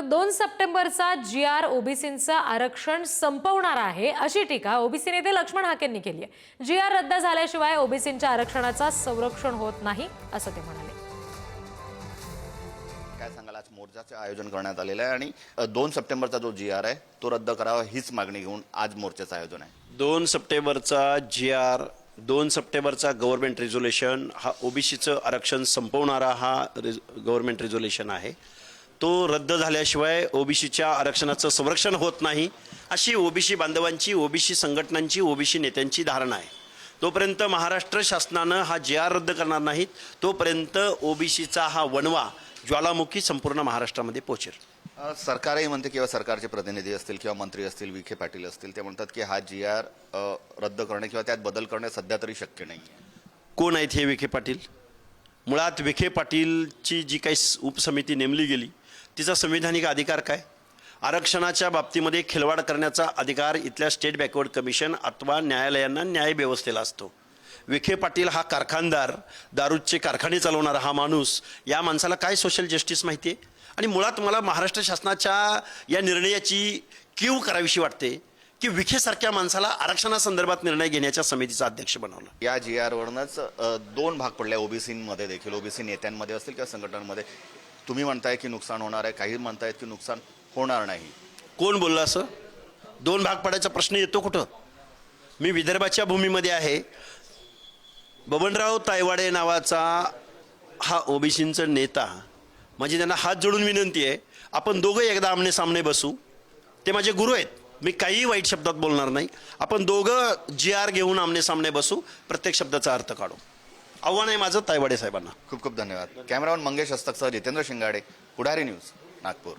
2 सप्टेंबरचा G.R.. ओबीसींचं आरक्षण संपवणार आहे अशी टीका ओबीसी नेते लक्ष्मण हाकेंनी केली आहे। जी.आर. रद्द झाल्याशिवाय ओबीसींच्या आरक्षणाचा संरक्षण होत नाही असं ते म्हणाले। काय सांगाल, आज मोर्चाचे आयोजन करण्यात आलेलं आहे आणि 2 सप्टेंबरचा जो जी.आर. आहे तो रद्द करावा हीच मागणी घेऊन आज मोर्चाचं आयोजन आहे। 2 सप्टेंबरचा जी.आर. 2 सप्टेंबरचा गव्हर्नमेंट रिझोल्युशन हा ओबीसीचं आरक्षण संपवणारा हा गव्हर्नमेंट रिझोल्युशन आहे। तो रद्द झाल्याशिवाय ओबीसीच्या आरक्षणाचं संरक्षण होत नाही अशी ओबीसी बांधवांची, ओबीसी संघटनांची, ओबीसी नेत्यांची धारणा आहे। तोपर्यंत महाराष्ट्र शासनानं हा जी.आर. रद्द करणार नाहीत तोपर्यंत ओबीसीचा हा वणवा ज्वालामुखी संपूर्ण महाराष्ट्रामध्ये पोहोचेल। सरकारही म्हणते किंवा सरकारचे प्रतिनिधी असतील किंवा मंत्री असतील, विखे पाटील असतील, ते म्हणतात की हा जी.आर. रद्द करणे किंवा त्यात बदल करणे सध्या तरी शक्य नाही। कोण आहेत हे विखे पाटील? मुळात विखे पाटीलची जी काही उपसमिती नेमली गेली तिचा संविधानिक अधिकार काय? आरक्षणाच्या बाबतीमध्ये खिलवाड करण्याचा अधिकार इथल्या स्टेट बॅकवर्ड कमिशन अथवा न्यायालयांना, न्याय व्यवस्थेला असतो। विखे पाटील हा कारखानदार, दारूचे कारखाने चालवणारा हा माणूस, या माणसाला काय सोशल जस्टिस माहिती आहे? आणि मुळात मला महाराष्ट्र शासनाच्या या निर्णयाची कीव करावीशी वाटते की विखेसारख्या माणसाला आरक्षणासंदर्भात निर्णय घेण्याच्या समितीचा अध्यक्ष बनवलं। या जी.आर.वरूनच 2 भाग पडले ओबीसीमध्ये देखील, ओबीसी नेत्यांमध्ये असतील किंवा संघटनांमध्ये। तुम्ही म्हणताय की नुकसान होणार आहे, काही म्हणतायत की नुकसान होणार नाही। कोण बोललं असं? 2 भाग पडायचा प्रश्न येतो कुठं? मी विदर्भाच्या भूमीमध्ये आहे। बबनराव तायवाडे नावाचा हा ओबीसींचा नेता, म्हणजे त्यांना हात जोडून विनंती आहे, आपण दोघं एकदा आमने सामने बसू। ते माझे गुरु आहेत, मी काही वाईट शब्दात बोलणार नाही। आपण दोघं जी.आर. घेऊन आमने सामने बसू, प्रत्येक शब्दाचा अर्थ काढू। आव्हान आहे माझं तायवाडे साहेबांना। खूप खूप धन्यवाद। कॅमेरामन मंगेश हस्तकसह जितेंद्र शिंगाडे, पुढारी न्यूज, नागपूर।